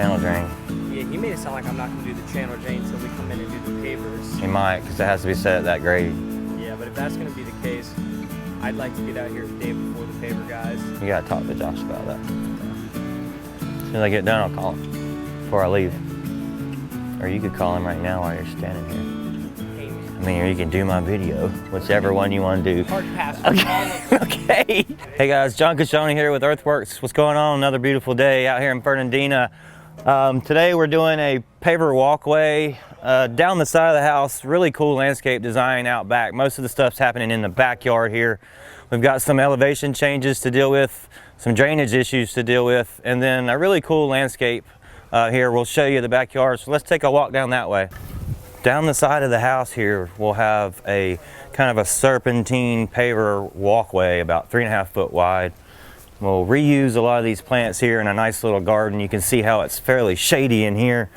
channel drain. Yeah, he made it sound like I'm not gonna do the channel drain until we come in and do the pavers. He might, because it has to be set at that grade. Yeah, but if that's gonna be the case, I'd like to get out here the day before the paver guys. You gotta talk to Josh about that. As soon as I get done, I'll call him before I leave. Or you could call him right now while you're standing here. I mean, or you can do my video, whichever one you want to do. Hard pass. Okay. Okay. Hey guys, John Cacchione here with Earthworks. What's going on? Another beautiful day out here in Fernandina. Today we're doing a paver walkway down the side of the house. Really cool landscape design out back. Most of the stuff's happening in the backyard here. We've got some elevation changes to deal with, some drainage issues to deal with, and then a really cool landscape here. We'll show you the backyard. So let's take a walk down that way. Down the side of the house here, we'll have a kind of a serpentine paver walkway, about 3.5 foot wide. We'll reuse a lot of these plants here in a nice little garden. You can see how it's fairly shady in here.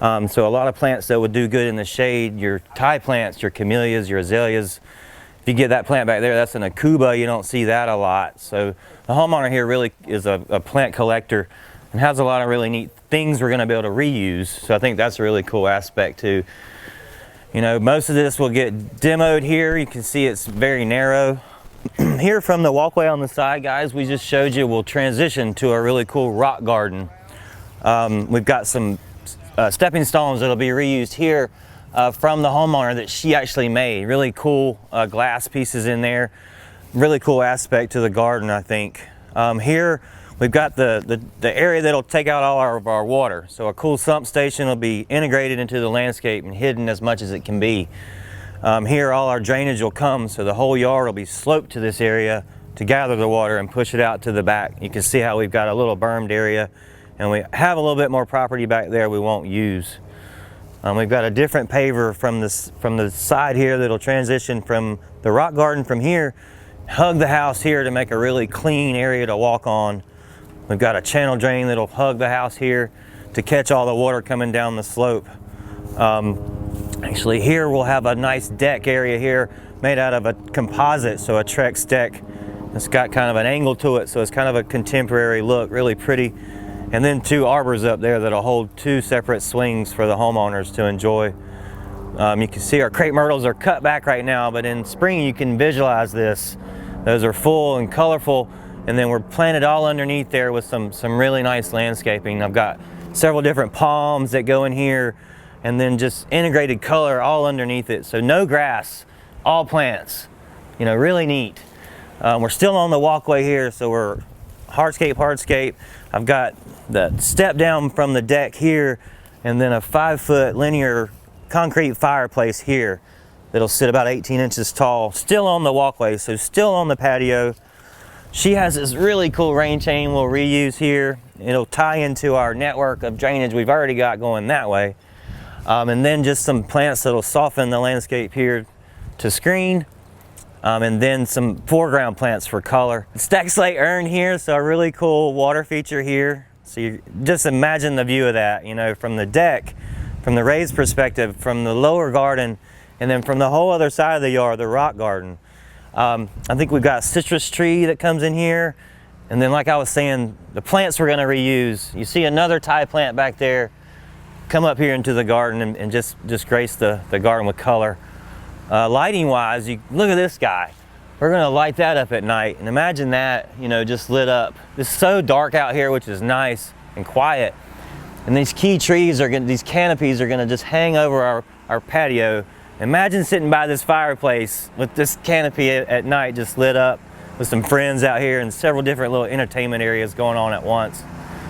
So a lot of plants that would do good in the shade, your Thai plants, your camellias, your azaleas. If you get that plant back there, that's an Akuba. You don't see that a lot. So the homeowner here really is a plant collector and has a lot of really neat things we're gonna be able to reuse. So I think that's a really cool aspect too. You know, most of this will get demoed here. You can see it's very narrow. Here from the walkway on the side, guys, we just showed you, we'll transition to a really cool rock garden. We've got some stepping stones that'll be reused here from the homeowner that she actually made. Really cool glass pieces in there. Really cool aspect to the garden, I think. Here, we've got the area that'll take out all of our water. So a cool sump station will be integrated into the landscape and hidden as much as it can be. Here all our drainage will come, so the whole yard will be sloped to this area to gather the water and push it out to the back. You can see how we've got a little bermed area, and we have a little bit more property back there we won't use. We've got a different paver from the side here that'll transition from the rock garden from here, hug the house here to make a really clean area to walk on. We've got a channel drain that'll hug the house here to catch all the water coming down the slope. Actually here we'll have a nice deck area here made out of a composite, so a Trex deck. It's got kind of an angle to it, so it's kind of a contemporary look, really pretty. And then 2 arbors up there that'll hold 2 separate swings for the homeowners to enjoy. You can see our crepe myrtles are cut back right now, but in spring you can visualize this. Those are full and colorful. And then we're planted all underneath there with some really nice landscaping. I've got several different palms that go in here, and then just integrated color all underneath it. So no grass, all plants. You know, really neat. We're still on the walkway here, so we're hardscape. I've got the step down from the deck here, and then a 5-foot linear concrete fireplace here that'll sit about 18 inches tall. Still on the walkway, so still on the patio. She has this really cool rain chain we'll reuse here. It'll tie into our network of drainage we've already got going that way. And then just some plants that'll soften the landscape here to screen. And then some foreground plants for color. Stack slate urn here, so a really cool water feature here. So you just imagine the view of that, you know, from the deck, from the raised perspective, from the lower garden, and then from the whole other side of the yard, the rock garden. I think we've got a citrus tree that comes in here. And then like I was saying, the plants we're gonna reuse. You see another Thai plant back there. Come up here into the garden and just grace the garden with color. Lighting wise, you look at this guy. We're gonna light that up at night. And imagine that, you know, just lit up. It's so dark out here, which is nice and quiet. And these key trees these canopies are gonna just hang over our patio. Imagine sitting by this fireplace with this canopy at night just lit up with some friends out here and several different little entertainment areas going on at once.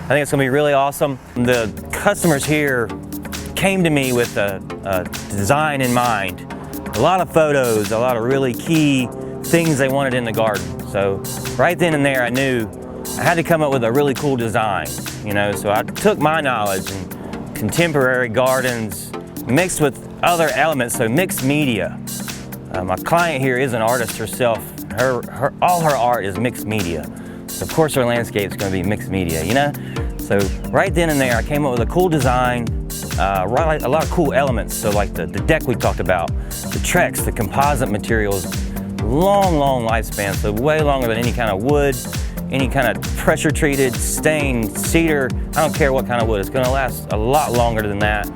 I think it's gonna be really awesome. The customers here came to me with a design in mind. A lot of photos, a lot of really key things they wanted in the garden. So right then and there I knew I had to come up with a really cool design, you know, so I took my knowledge and contemporary gardens mixed with other elements, so mixed media. My client here is an artist herself. All her art is mixed media. So of course her landscape's gonna be mixed media, you know? So right then and there, I came up with a cool design, a lot of cool elements. So like the deck we talked about, the Trex, the composite materials, long lifespan, so way longer than any kind of wood, any kind of pressure treated, stained, cedar, I don't care what kind of wood, it's gonna last a lot longer than that.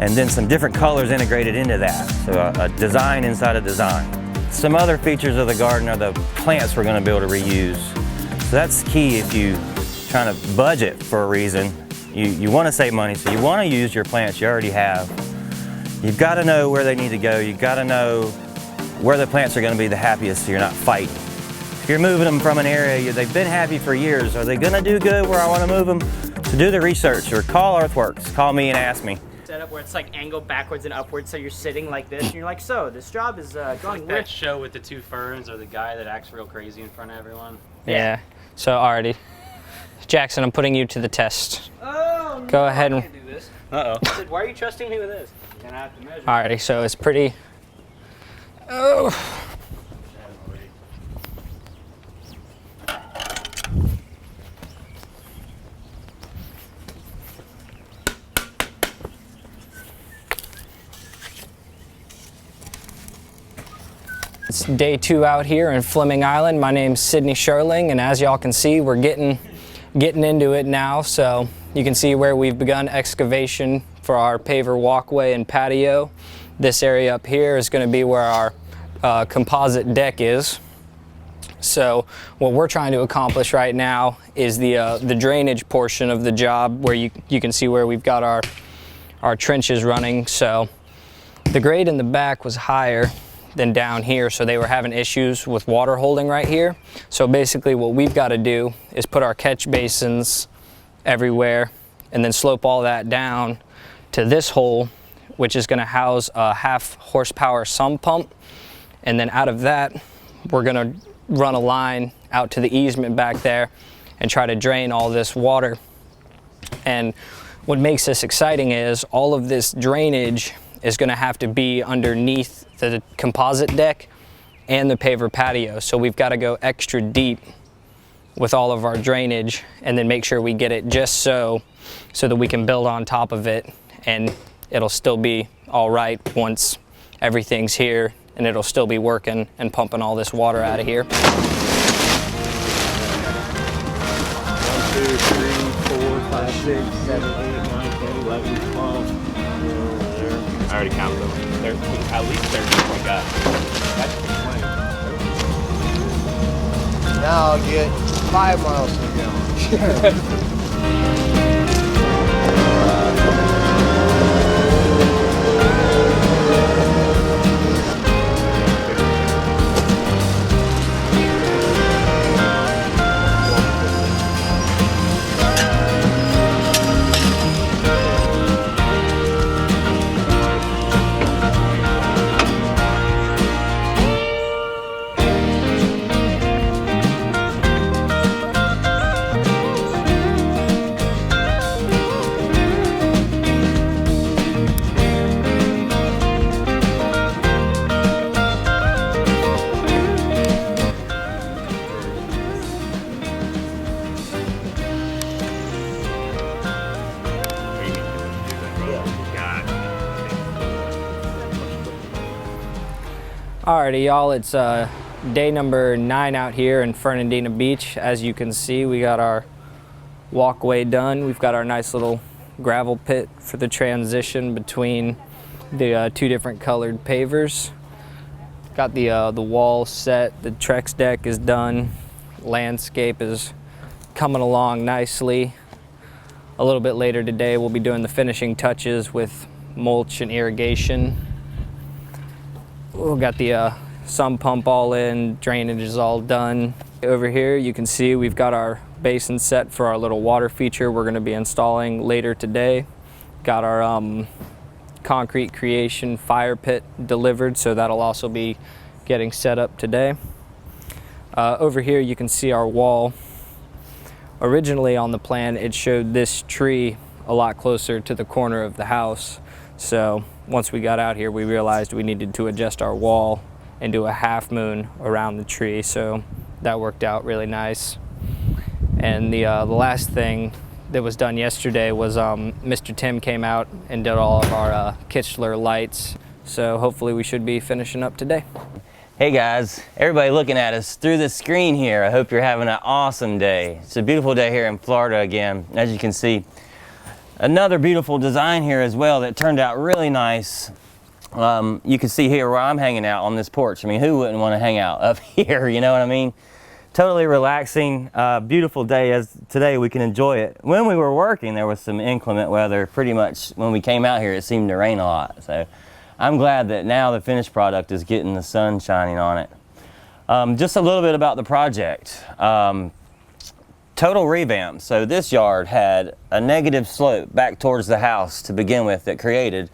And then some different colors integrated into that. So a design inside a design. Some other features of the garden are the plants we're gonna be able to reuse. So that's key if you trying to budget for a reason. You wanna save money, so you wanna use your plants you already have. You've gotta know where they need to go. You've gotta know where the plants are gonna be the happiest so you're not fighting. If you're moving them from an area, they've been happy for years, are they gonna do good where I wanna move them? So do the research or call Earthworks, call me and ask me. Setup where it's like angled backwards and upwards, so you're sitting like this and you're like, so this job is going Like that show with the two ferns or the guy that acts real crazy in front of everyone. Yeah. So alrighty, Jackson, I'm putting you to the test. Oh, Go no, ahead I and. can't do this. Uh-oh. I said, why are you trusting me with this? You're gonna have to measure. Alrighty, so it's pretty. Oh. It's day 2 out here in Fleming Island. My name's Sidney Sherling, and as y'all can see, we're getting into it now. So you can see where we've begun excavation for our paver walkway and patio. This area up here is going to be where our composite deck is. So what we're trying to accomplish right now is the drainage portion of the job, where you can see where we've got our trenches running. So the grade in the back was higher than down here, so they were having issues with water holding right here. So basically what we've got to do is put our catch basins everywhere and then slope all that down to this hole, which is going to house a 1/2 horsepower sump pump. And then out of that, we're going to run a line out to the easement back there and try to drain all this water. And what makes this exciting is all of this drainage is going to have to be underneath the composite deck and the paver patio. So we've got to go extra deep with all of our drainage and then make sure we get it just so that we can build on top of it, and it'll still be all right once everything's here, and it'll still be working and pumping all this water out of here. 1, 2, 3, 4, 5, 6, 7, 8, 9, 10, 11, 12. I already counted them. There's at least 13 we got. That's 20. Now I'll get 5 miles to the gallon. Alrighty, y'all, it's day number 9 out here in Fernandina Beach. As you can see, we got our walkway done. We've got our nice little gravel pit for the transition between the 2 different colored pavers. Got the wall set, the Trex deck is done, landscape is coming along nicely. A little bit later today, we'll be doing the finishing touches with mulch and irrigation. We've got the sump pump all in, drainage is all done. Over here you can see we've got our basin set for our little water feature we're going to be installing later today. Got our concrete creation fire pit delivered, so that'll also be getting set up today. Over here you can see our wall. Originally on the plan it showed this tree a lot closer to the corner of the house, so once we got out here we realized we needed to adjust our wall and do a half moon around the tree, so that worked out really nice. And the last thing that was done yesterday was Mr. Tim came out and did all of our Kichler lights, so hopefully we should be finishing up today. Hey guys, everybody looking at us through the screen here. I hope you're having an awesome day. It's a beautiful day here in Florida again. As you can see, another beautiful design here as well that turned out really nice. You can see here where I'm hanging out on this porch. I mean, who wouldn't want to hang out up here, you know what I mean? Totally relaxing, beautiful day as today we can enjoy it. When we were working, there was some inclement weather. Pretty much when we came out here, it seemed to rain a lot. So I'm glad that now the finished product is getting the sun shining on it. Just a little bit about the project. Total revamp. So this yard had a negative slope back towards the house to begin with that created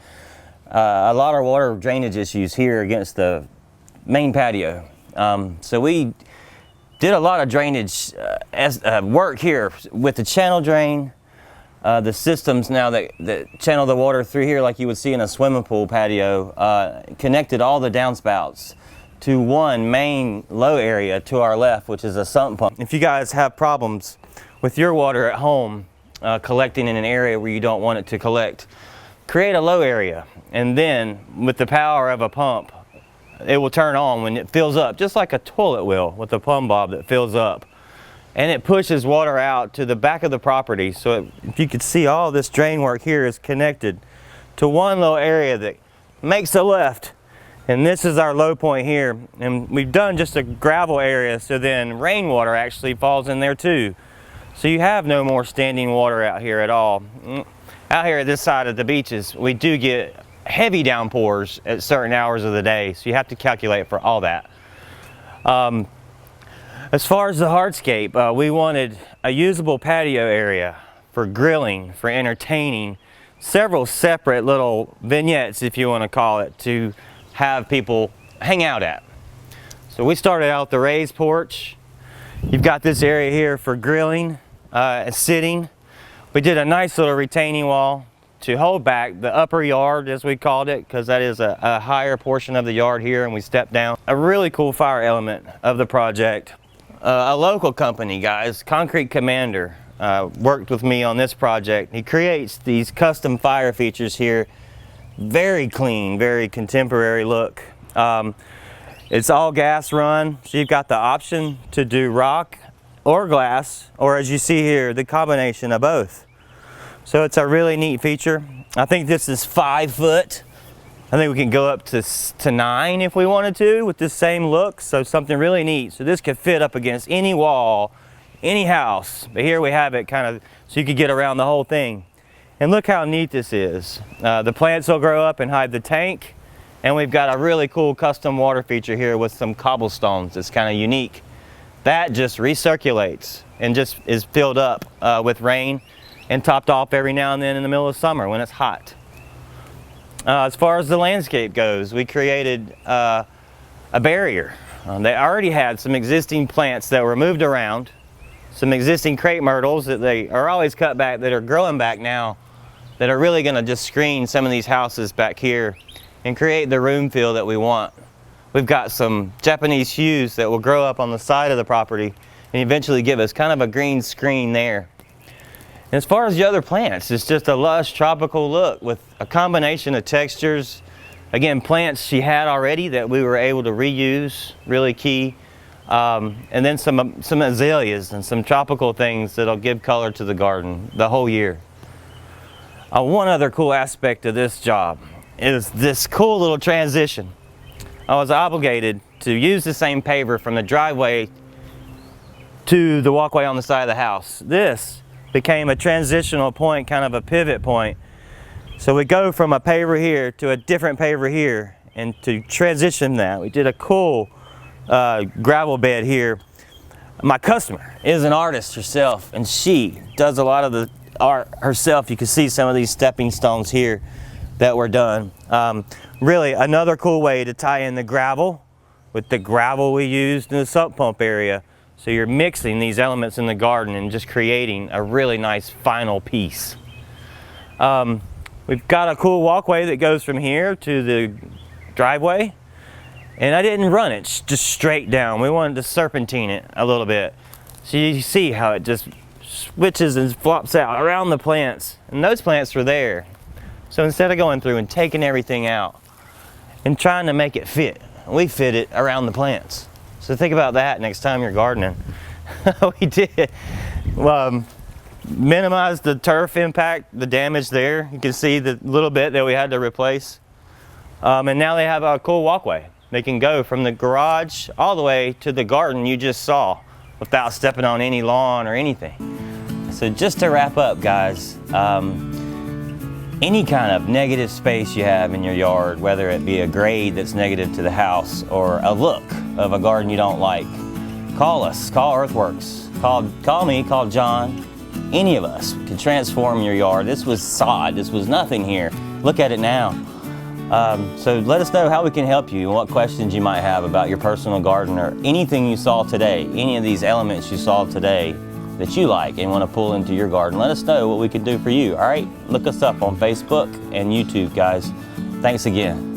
a lot of water drainage issues here against the main patio. So we did a lot of drainage work here with the channel drain. The systems now that channel the water through here like you would see in a swimming pool patio, connected all the downspouts to one main low area to our left, which is a sump pump. If you guys have problems with your water at home collecting in an area where you don't want it to collect, create a low area, and then with the power of a pump, it will turn on when it fills up, just like a toilet will with a plumb bob that fills up. And it pushes water out to the back of the property. So if you could see, all this drain work here is connected to one little area that makes a left. And this is our low point here. And we've done just a gravel area, so then rainwater actually falls in there too. So you have no more standing water out here at all. Out here at this side of the beaches, we do get heavy downpours at certain hours of the day. So you have to calculate for all that. As far as the hardscape, we wanted a usable patio area for grilling, for entertaining, several separate little vignettes, if you want to call it, to have people hang out at. So we started out the raised porch. You've got this area here for grilling and sitting. We did a nice little retaining wall to hold back the upper yard, as we called it, because that is a higher portion of the yard here, and we stepped down. A really cool fire element of the project. A local company, guys, Concrete Commander, worked with me on this project. He creates these custom fire features here. Very clean, very contemporary look. It's all gas run, so you've got the option to do rock or glass, or as you see here, the combination of both. So it's a really neat feature. I think this is 5 foot. I think we can go up to 9 if we wanted to with this same look, so something really neat. So this could fit up against any wall, any house, but here we have it kind of so you could get around the whole thing. And look how neat this is. The plants will grow up and hide the tank, and we've got a really cool custom water feature here with some cobblestones that's kind of unique. That just recirculates and just is filled up with rain and topped off every now and then in the middle of summer when it's hot. As far as the landscape goes, we created a barrier. They already had some existing plants that were moved around, some existing crepe myrtles that they are always cut back, that are growing back now, that are really going to just screen some of these houses back here and create the room feel that we want. We've got some Japanese hues that will grow up on the side of the property and eventually give us kind of a green screen there. And as far as the other plants, it's just a lush tropical look with a combination of textures. Again, plants she had already that we were able to reuse, really key. And then some azaleas and some tropical things that'll give color to the garden the whole year. One other cool aspect of this job is this cool little transition. I was obligated to use the same paver from the driveway to the walkway on the side of the house. This became a transitional point, kind of a pivot point. So we go from a paver here to a different paver here, and to transition that, we did a cool gravel bed here. My customer is an artist herself, and she does a lot of the art herself. You can see some of these stepping stones here that were done. Really another cool way to tie in the gravel with the gravel we used in the sump pump area. So you're mixing these elements in the garden and just creating a really nice final piece. We've got a cool walkway that goes from here to the driveway. And I didn't run it just straight down. We wanted to serpentine it a little bit. So you see how it just switches and flops out around the plants. And those plants were there. So instead of going through and taking everything out and trying to make it fit, we fit it around the plants. So think about that next time you're gardening. We did minimize the turf impact, the damage there. You can see the little bit that we had to replace. And now they have a cool walkway. They can go from the garage all the way to the garden you just saw without stepping on any lawn or anything. So just to wrap up, guys, any kind of negative space you have in your yard, whether it be a grade that's negative to the house or a look of a garden you don't like, call us, call Earthworks, call me, call John. Any of us can transform your yard. This was sod, this was nothing here. Look at it now. So let us know how we can help you and what questions you might have about your personal garden or anything you saw today, any of these elements you saw today that you like and want to pull into your garden. Let us know what we can do for you, all right? Look us up on Facebook and YouTube, guys. Thanks again.